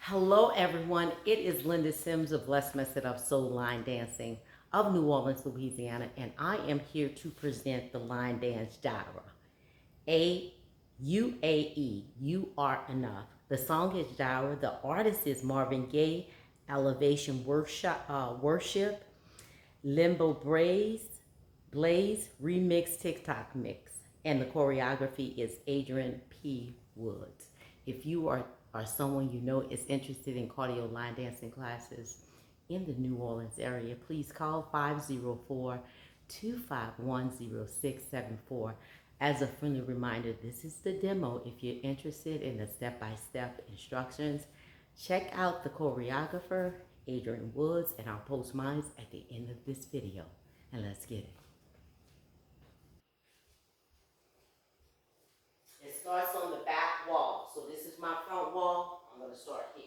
Hello everyone, it is Linda Sims of Blessed Method of Soul Line Dancing of New Orleans, Louisiana, and I am here to present the line dance Jireh. U.A.E, You Are Enough. The song is Jireh. The artist is MARVIN GAYE, Elevation Worship, LIMOBLAZE, Remix TikTok Mix. And the choreography is ADIAN P. Woods. If you are someone you know is interested in cardio line dancing classes in the New Orleans area, please call 504-251-0674. As a friendly reminder, this is the demo. If you're interested in the step-by-step instructions, check out the choreographer, ADIAN Woods, and I'll post mine at the end of this video. And let's get it. It starts on the back wall. So this is my front wall. I'm going to start here.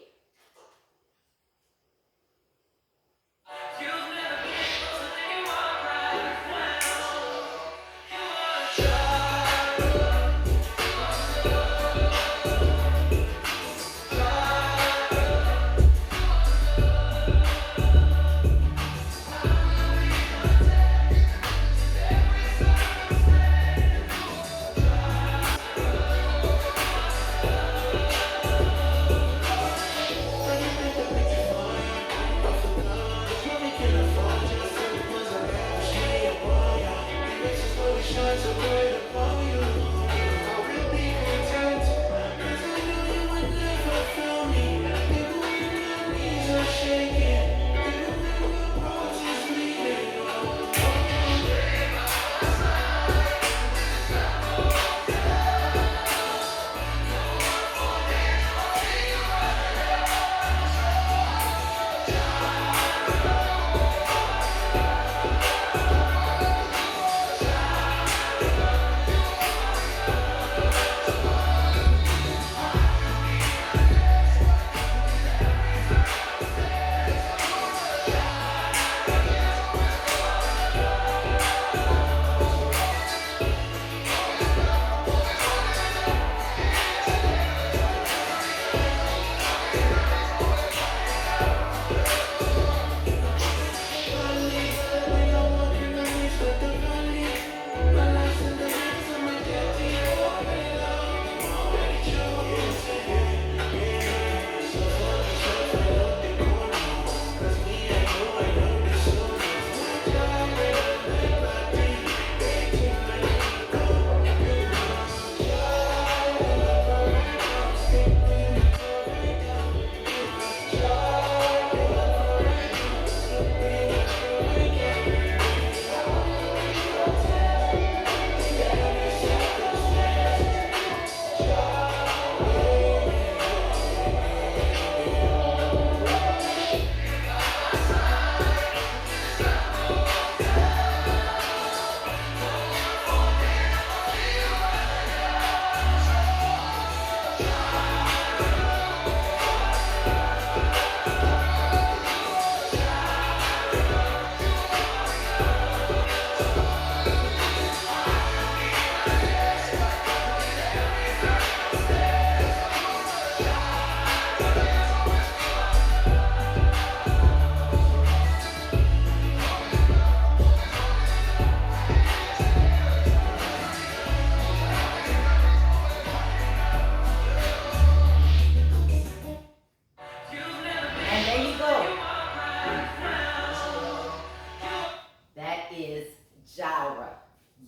Jireh,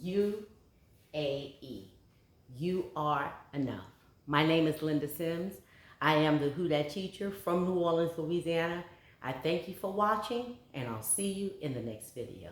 U.A.E. You Are Enough. My name is Linda Sims. I am the Who Dat teacher from New Orleans, Louisiana. I thank you for watching, and I'll see you in the next video.